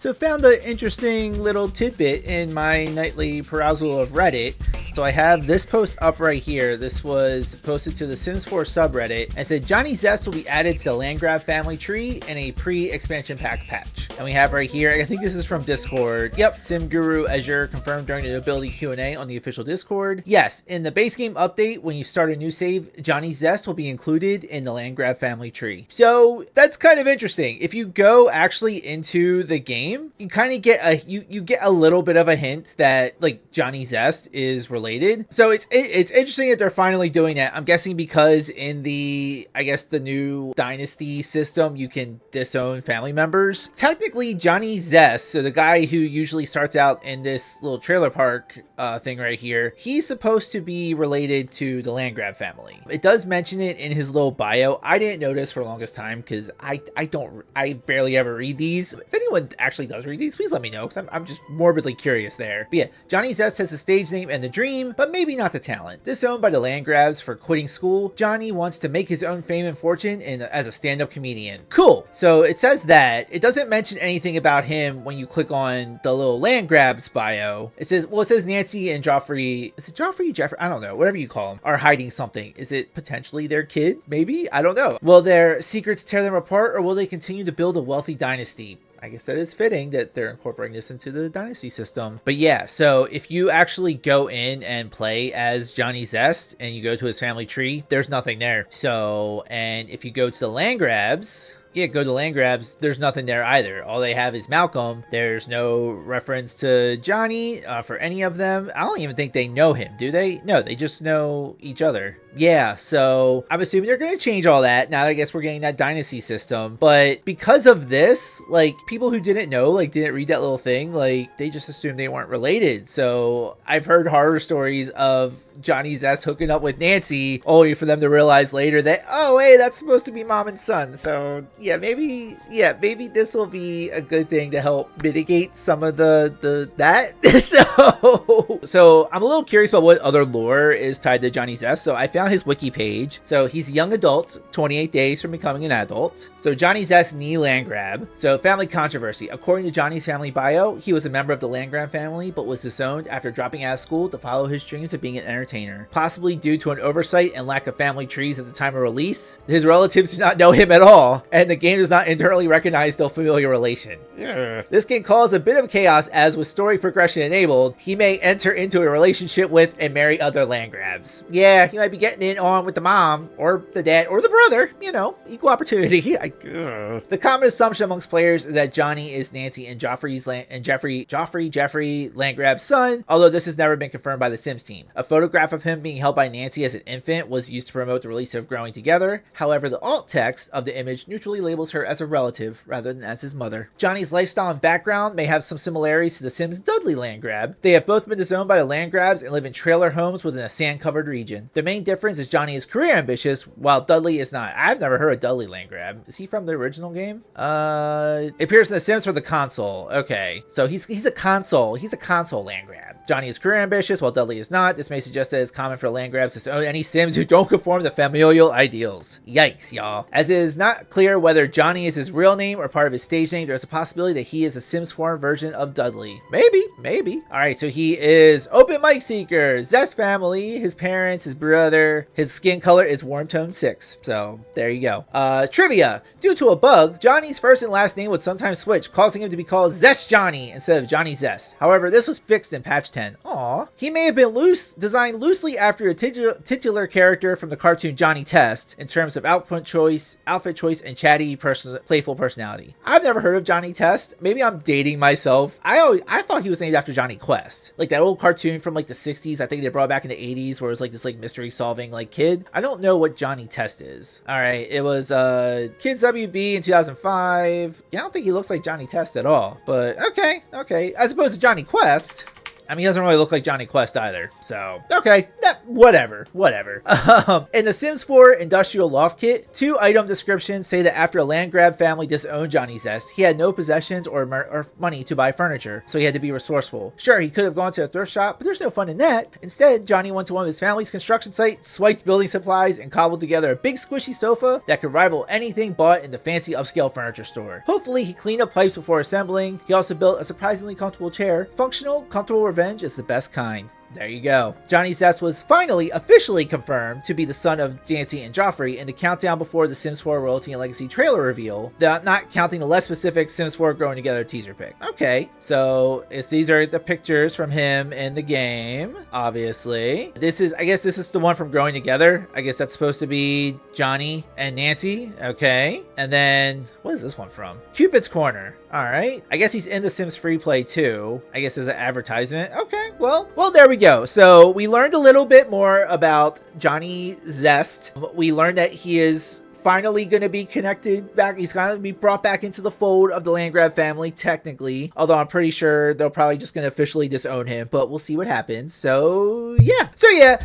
So found an interesting little tidbit in my nightly perusal of Reddit. So I have this post up right here. This was posted to the Sims 4 subreddit and said Johnny Zest will be added to the Landgraab family tree in a pre-expansion pack patch. And we have right here, I think this is from Discord. Yep, Sim Guru Azure confirmed during the ability Q&A on the official Discord. Yes, in the base game update, when you start a new save, Johnny Zest will be included in the Landgraab family tree. So that's kind of interesting. If you go actually into the game, you kind of get a you get a little bit of a hint that like Johnny Zest is related. So it's interesting that they're finally doing that. I'm guessing because in the the new dynasty system you can disown family members. Technically Johnny Zest, so the guy who usually starts out in this little trailer park thing right here, he's supposed to be related to the Landgraab family. It does mention it in his little bio. I didn't notice for the longest time because I barely ever read these. If anyone actually does read these, please let me know because I'm just morbidly curious there. But yeah, Johnny Zest has the stage name and the dream, but maybe not the talent. Disowned by the Landgraabs for quitting school, Johnny wants to make his own fame and fortune as a stand-up comedian. Cool. So it says that. It doesn't mention anything about him when you click on the little Landgraab's bio. It says Nancy and Joffrey, is it Joffrey? Jeffrey? I don't know. Whatever you call them, are hiding something. Is it potentially their kid? Maybe? I don't know. Will their secrets tear them apart, or will they continue to build a wealthy dynasty? I guess that is fitting that they're incorporating this into the dynasty system. But yeah, so if you actually go in and play as Johnny Zest and you go to his family tree, there's nothing there. So, and if you go to the Landgraabs, go to Landgraabs, there's nothing there either. All they have is Malcolm. There's no reference to Johnny for any of them. I don't even think they know him, do they? No, they just know each other. Yeah, so I'm assuming they're going to change all that. Now I guess we're getting that dynasty system. But because of this, like, people who didn't know, like, didn't read that little thing, like, they just assumed they weren't related. So I've heard horror stories of Johnny Zest hooking up with Nancy, only for them to realize later that, oh, hey, that's supposed to be mom and son. So yeah, maybe this will be a good thing to help mitigate some of that. So I'm a little curious about what other lore is tied to Johnny Zest. So I found his wiki page. So he's a young adult, 28 days from becoming an adult. So Johnny Zest knee Landgraab. So family controversy. According to Johnny's family bio, he was a member of the Landgraab family, but was disowned after dropping out of school to follow his dreams of being an entertainer. Possibly due to an oversight and lack of family trees at the time of release. His relatives do not know him at all, and the game does not internally recognize the familial relation. Yeah. This can cause a bit of chaos, as with story progression enabled, he may enter into a relationship with and marry other Landgraabs. Yeah, he might be getting in on with the mom, or the dad, or the brother, you know, equal opportunity. The common assumption amongst players is that Johnny is Nancy and Jeffrey Landgraab's son, although this has never been confirmed by the Sims team. A photograph of him being held by Nancy as an infant was used to promote the release of Growing Together. However, the alt text of the image neutrally labels her as a relative rather than as his mother. Johnny's lifestyle and background may have some similarities to the Sims Dudley Landgraab. They have both been disowned by the Landgraabs and live in trailer homes within a sand-covered region. The main difference is Johnny is career ambitious, while Dudley is not. I've never heard of Dudley Landgraab. Is he from the original game? It appears in The Sims for the console. Okay, so he's a console. He's a console Landgraab. Johnny is career ambitious, while Dudley is not. This may suggest that it's common for Landgraabs to disown any Sims who don't conform to familial ideals. Yikes, y'all. As it is not clear whether Johnny is his real name or part of his stage name, there's a possibility that he is a Sims 4 version of Dudley. Maybe. All right, so he is open mic seeker, Zest family, his parents, his brother, his skin color is warm tone 6. So there you go. Trivia. Due to a bug, Johnny's first and last name would sometimes switch, causing him to be called Zest Johnny instead of Johnny Zest. However, this was fixed in patch 10. Aw. He may have been designed loosely after a titular character from the cartoon Johnny Test in terms of outfit choice, and chatty, playful personality. I've never heard of Johnny Test. Maybe I'm dating myself. I thought he was named after Johnny Quest, like that old cartoon from like the 60s. I think they brought back in the 80s, where it was like this like mystery solving like kid. I don't know what Johnny Test is. All right, it was Kids WB in 2005. Yeah, I don't think he looks like Johnny Test at all. But okay. As opposed to Johnny Quest. I mean, he doesn't really look like Johnny Quest either. So, okay, Whatever. In the Sims 4 Industrial Loft Kit, 2 item descriptions say that after a Landgraab family disowned Johnny Zest, he had no possessions or money to buy furniture, so he had to be resourceful. Sure, he could have gone to a thrift shop, but there's no fun in that. Instead, Johnny went to one of his family's construction sites, swiped building supplies, and cobbled together a big squishy sofa that could rival anything bought in the fancy upscale furniture store. Hopefully, he cleaned up pipes before assembling. He also built a surprisingly comfortable chair. Functional, comfortable revenge is the best kind. There you go. Johnny Zest was finally officially confirmed to be the son of Nancy and Joffrey in the countdown before the Sims 4 Royalty and Legacy trailer reveal, not counting the less specific Sims 4 Growing Together teaser pic. Okay, so these are the pictures from him in the game, obviously. I guess this is the one from Growing Together. I guess that's supposed to be Johnny and Nancy. Okay, and then what is this one from? Cupid's Corner. All right, I guess he's in the Sims Free Play too. I guess as an advertisement. Okay, well, there we go. So we learned a little bit more about Johnny Zest. We learned that he is finally going to be connected back. He's going to be brought back into the fold of the Landgraab family, technically. Although I'm pretty sure they're probably just going to officially disown him, but we'll see what happens. So yeah,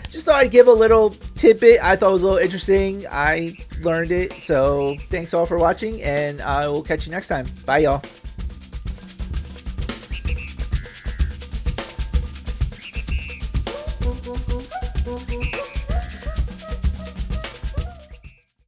just thought I'd give a little tidbit. I thought it was a little interesting. I learned it. So thanks all for watching, and I will catch you next time. Bye, y'all.